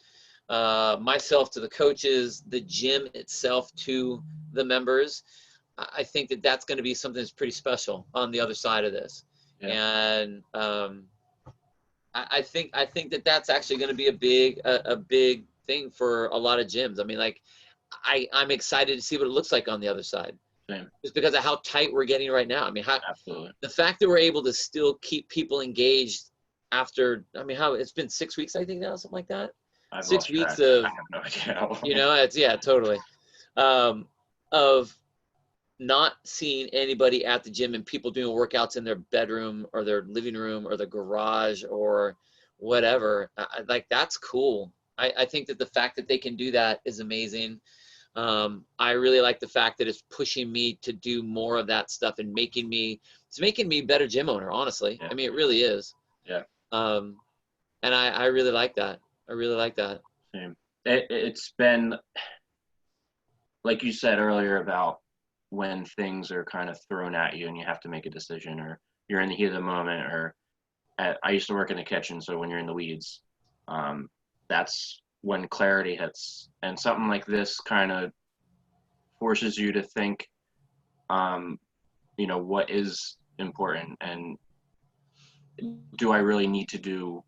myself to the coaches, the gym itself to the members, I think that that's going to be something that's pretty special on the other side of this. Yeah. And I think that that's actually going to be a big thing for a lot of gyms. I mean, like, I'm excited to see what it looks like on the other side. Same. Just because of how tight we're getting right now. I mean, Absolutely. the fact that we're able to still keep people engaged after, I mean, how it's been 6 weeks, I think now, something like that. I've 6 weeks lost of, track. I have no idea how long. you know, yeah, totally. Of not seeing anybody at the gym and people doing workouts in their bedroom or their living room or their garage or whatever. Like, that's cool. I think that the fact that they can do that is amazing. I really like the fact that it's pushing me to do more of that stuff and making me a better gym owner, honestly. Yeah. I mean, it really is. Yeah. And I really like that. I really like that. Same. It's been, like you said earlier, about when things are kind of thrown at you and you have to make a decision, or you're in the heat of the moment, or I used to work in the kitchen, so when you're in the weeds, that's when clarity hits. And something like this kind of forces you to think, you know, what is important, and do I really need to do,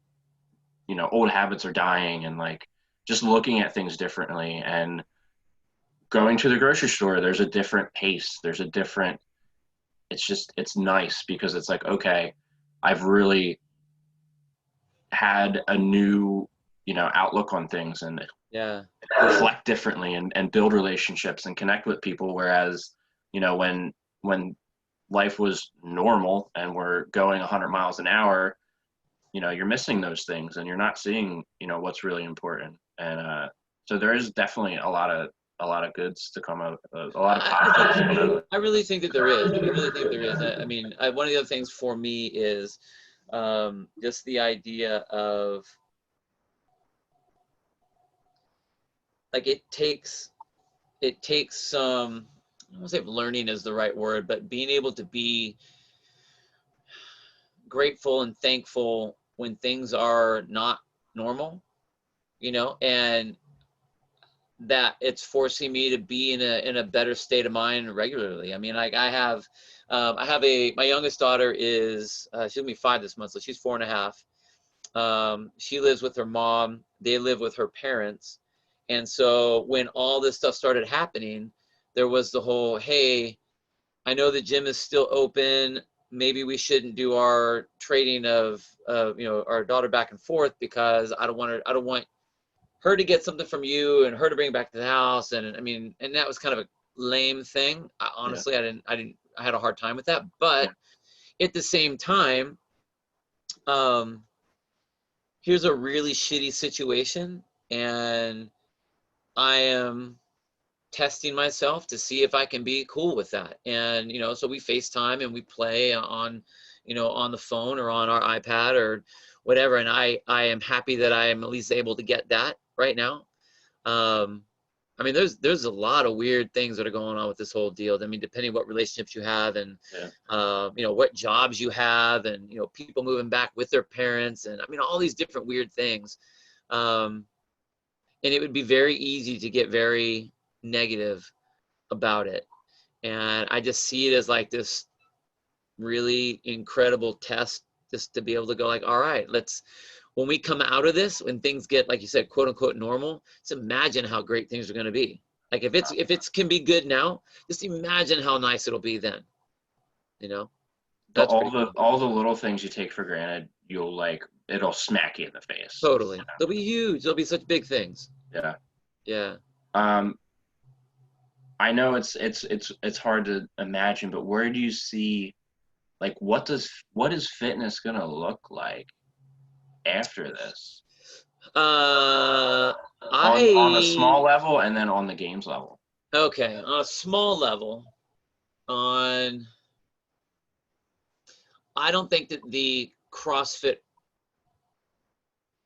you know, old habits are dying, and like just looking at things differently. And going to the grocery store, there's a different pace, there's a different, it's nice because it's like, okay, I've really had a new, you know, outlook on things, and Yeah. reflect differently, and build relationships and connect with people. Whereas, you know, when life was normal and we're going 100 miles an hour, you know, you're missing those things and you're not seeing, you know, what's really important. And so there is definitely a lot of goods to come out, a lot of positives to come out of it. I really think that there is. I really think there is. I mean, one of the other things for me is just the idea of like it takes some, I don't want to say if learning is the right word, but being able to be grateful and thankful when things are not normal, you know, and that it's forcing me to be in a better state of mind regularly. I mean, like I have my youngest daughter is she's gonna be 5 this month, so she's 4.5. She lives with her mom. They live with her parents. And so when all this stuff started happening, there was the whole, hey, I know the gym is still open. Maybe we shouldn't do our trading of you know, our daughter back and forth because I don't want her to get something from you and her to bring it back to the house. And I mean, and that was kind of a lame thing. Honestly, I had a hard time with that. But at the same time, here's a really shitty situation, and I am testing myself to see if I can be cool with that. And, you know, so we FaceTime and we play on, you know, on the phone or on our iPad or whatever. And I am happy that I am at least able to get that right now. I mean, there's a lot of weird things that are going on with this whole deal. I mean, depending what relationships you have and, you know, what jobs you have and, you know, people moving back with their parents. And I mean, all these different weird things. And it would be very easy to get very negative about it. And I just see it as like this really incredible test just to be able to go like, all right, when we come out of this, when things get, like you said, quote unquote normal, just imagine how great things are going to be. Like if it's can be good now, just imagine how nice it'll be then, you know? That's all pretty cool. all the little things you take for granted, it'll smack you in the face. Totally. You know? They'll be huge. They'll be such big things. Yeah. Yeah. I know it's hard to imagine, but where do you see, like, what is fitness gonna look like after this? On On a small level and then on the games level. Okay, on a small level, I don't think that the CrossFit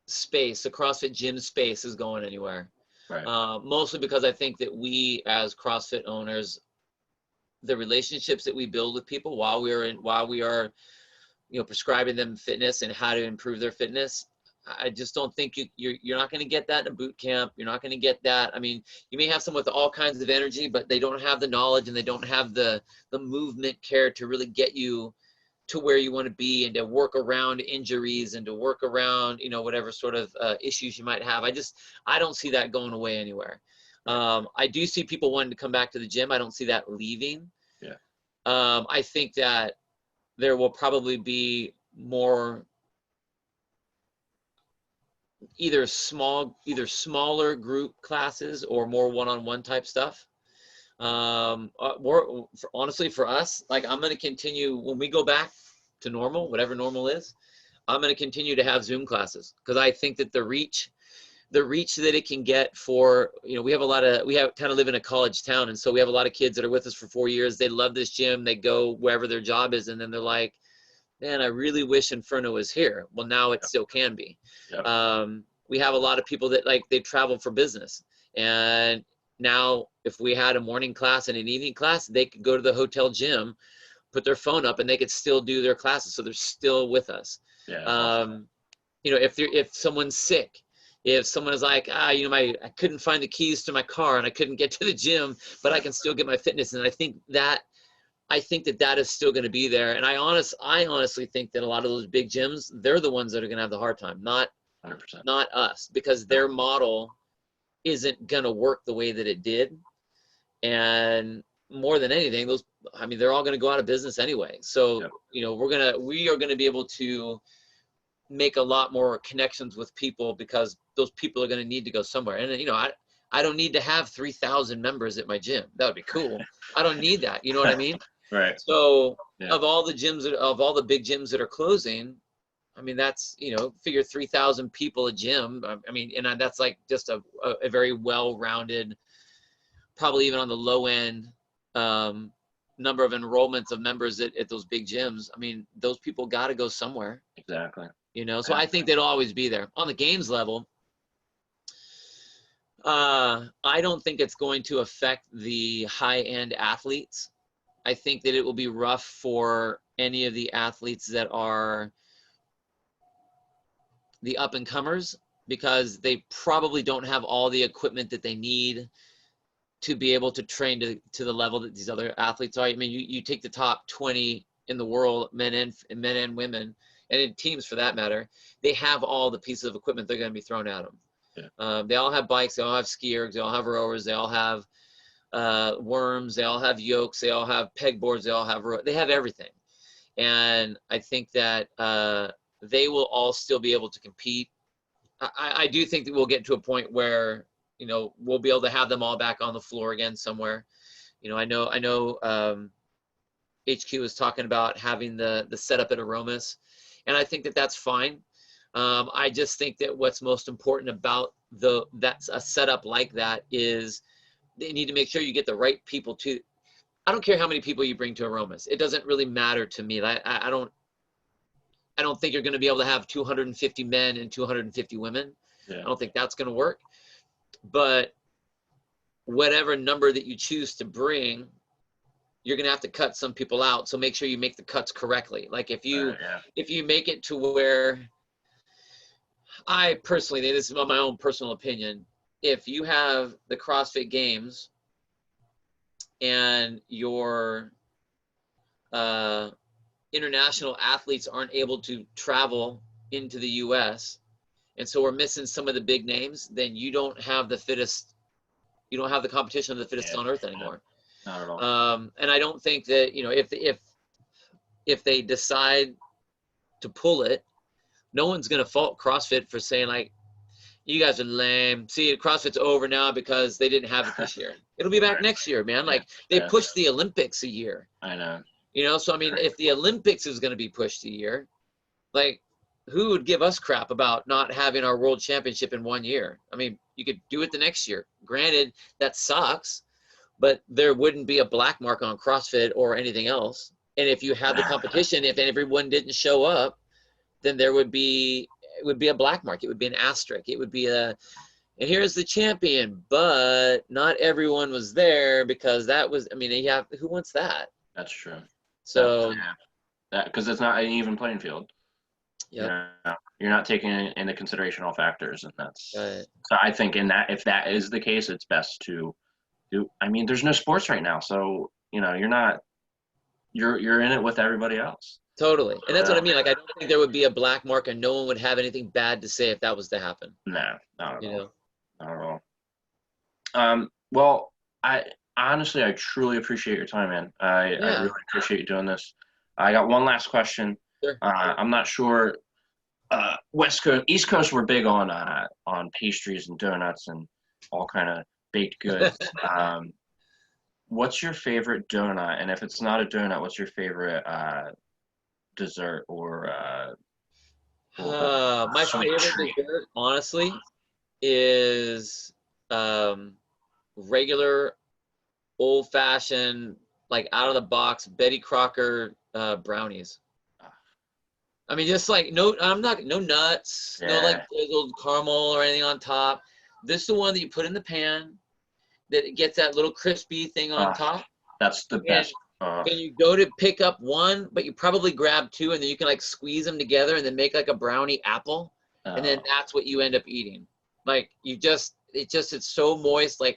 space, the CrossFit gym space is going anywhere. Right. Mostly because I think that we as CrossFit owners, the relationships that we build with people while we are, you know, prescribing them fitness and how to improve their fitness, I just don't think you're not going to get that in a boot camp. You're not going to get that. I mean, you may have someone with all kinds of energy, but they don't have the knowledge and they don't have the movement care to really get you to where you want to be and to work around injuries and to work around, you know, whatever sort of issues you might have. I don't see that going away anywhere. I do see people wanting to come back to the gym. I don't see that leaving. Yeah. I think that there will probably be more either smaller group classes or more one-on-one type stuff. Honestly, for us, like I'm going to continue when we go back to normal, whatever normal is. I'm going to continue to have Zoom classes because I think that the reach that it can get for, you know, we kind of live in a college town. And so we have a lot of kids that are with us for 4 years. They love this gym. They go wherever their job is. And then they're like, man, I really wish Inferno was here. Well, now it still can be. Yep. We have a lot of people that like they travel for business. And now if we had a morning class and an evening class, they could go to the hotel gym, put their phone up and they could still do their classes. So they're still with us. Yeah. Awesome. You know, if someone's sick, if someone is like, you know, I couldn't find the keys to my car and I couldn't get to the gym, but I can still get my fitness. And I think that is still going to be there. And I honestly think that a lot of those big gyms, they're the ones that are going to have the hard time, not 100%. Not us, because their model isn't going to work the way that it did. And more than anything, they're all going to go out of business anyway. So, you know, we are going to be able to make a lot more connections with people because those people are going to need to go somewhere. And, you know, I don't need to have 3,000 members at my gym. That would be cool. I don't need that. You know what I mean? Right. So Yeah. of all the big gyms that are closing, I mean, that's, figure 3,000 people a gym. I mean, and that's like just a very well-rounded, probably even on the low end, number of enrollments of members at those big gyms. I mean, those people got to go somewhere. Exactly. So I think they'll always be there. On the games level, I don't think it's going to affect the high-end athletes. I think that it will be rough for any of the athletes that are the up-and-comers, because they probably don't have all the equipment that they need to be able to train to the level that these other athletes are. I mean, you take the top 20 in the world, men and women, and in teams for that matter, they have all the pieces of equipment they're going to be thrown at them. Yeah. They all have bikes, they all have ski ergs, they all have rowers, they all have worms, they all have yokes, they all have pegboards, they have everything. And I think that they will all still be able to compete. I do think that we'll get to a point where, we'll be able to have them all back on the floor again somewhere. I know HQ was talking about having the setup at Aromas, and I think that that's fine. I just think that what's most important about that's a setup like that is they need to make sure you get the right people to. I don't care how many people you bring to Aromas. It doesn't really matter to me. I don't think you're going to be able to have 250 men and 250 women. Yeah. I don't think that's going to work. But whatever number that you choose to bring, you're going to have to cut some people out. So make sure you make the cuts correctly. Like if you make it to where, I personally, this is my own personal opinion, if you have the CrossFit Games and your international athletes aren't able to travel into the US, and so we're missing some of the big names, then you don't have the fittest, you don't have the competition of the fittest on earth anymore. Not at all. And I don't think that, if they decide to pull it, no one's going to fault CrossFit for saying like, you guys are lame. See, CrossFit's over now because they didn't have it this year. It'll be back next year, man. Like they pushed the Olympics a year. I know. So I mean, if the Olympics is going to be pushed a year, like who would give us crap about not having our world championship in 1 year? I mean, you could do it the next year. Granted, that sucks, but there wouldn't be a black mark on CrossFit or anything else. And if you had the competition, if everyone didn't show up, then it would be a black mark. It would be an asterisk. It would be and here's the champion, but not everyone was there because that was, I mean, who wants that? That's true. So because it's not an even playing field. Yeah. You're not taking into consideration all factors, and that's right. So I think if that is the case, it's best to do. I mean, there's no sports right now, so you're in it with everybody else. Totally. And that's what I mean. Like, I don't think there would be a black mark and no one would have anything bad to say if that was to happen. No, not at all. Not at all. Well, I truly appreciate your time, man. I really appreciate you doing this. I got one last question. Sure. I'm not sure. West Coast, East Coast, we're big on pastries and donuts and all kind of baked goods. What's your favorite donut? And if it's not a donut, what's your favorite dessert or my favorite dessert, honestly, is regular old-fashioned, like out of the box Betty Crocker brownies. I mean, just like no nuts, no like drizzled caramel or anything on top. This is the one that you put in the pan that it gets that little crispy thing on top. That's the best. And you go to pick up one, but you probably grab two, and then you can like squeeze them together and then make like a brownie apple, and then that's what you end up eating. Like it's so moist. Like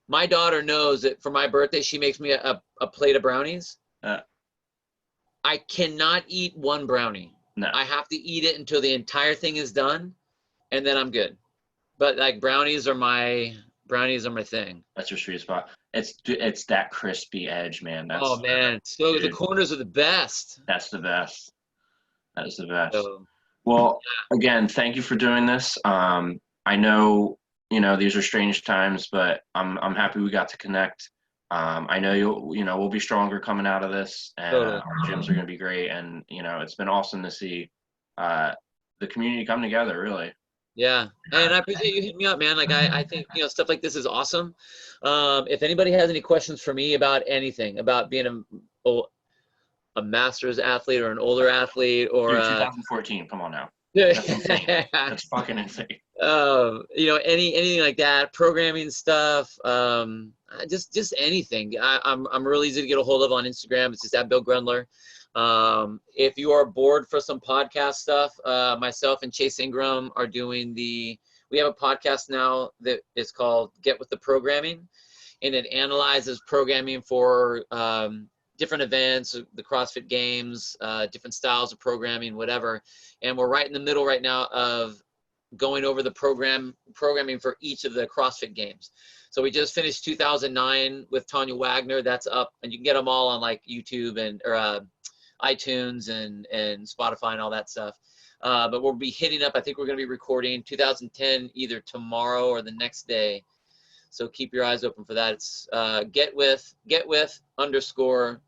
my daughter knows that for my birthday she makes me a plate of brownies. I cannot eat one brownie. No. I have to eat it until the entire thing is done, and then I'm good. But like brownies are my thing. That's your sweet spot. It's that crispy edge, man. Oh man, so the corners are the best. That's the best. That is the best. So, well, again, thank you for doing this. I know you know, these are strange times, but I'm happy we got to connect. I know we'll be stronger coming out of this, and Totally. our gyms are going to be great. And you know, it's been awesome to see uh, the community come together. Really. Yeah, and I appreciate you hitting me up, man. Like I think stuff like this is awesome. If anybody has any questions for me about anything, about being a master's athlete or an older athlete or Dude, 2014. Come on now. yeah, That's insane. That's fucking insane. anything like that, programming stuff, just anything. I'm really easy to get a hold of on Instagram. It's just at Bill Grundler. If you are bored for some podcast stuff, myself and Chase Ingram are doing we have a podcast now that is called Get With The Programming, and it analyzes programming for different events, the CrossFit Games, different styles of programming, whatever. And we're right in the middle right now of going over the programming for each of the CrossFit Games. So we just finished 2009 with Tanya Wagner. That's up, and you can get them all on like YouTube and iTunes and Spotify and all that stuff. But we'll be hitting up. I think we're going to be recording 2010 either tomorrow or the next day. So keep your eyes open for that. It's get with _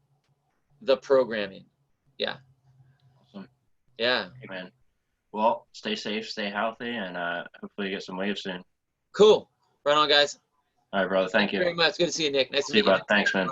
the programming. Yeah. Awesome. Yeah. Hey, man. Well, stay safe, stay healthy, and hopefully you get some waves soon. Cool. Right on, guys. All right, brother. Thank you. Very much. Good to see you, Nick. Nice to See you, meet you. bud. Thanks, man.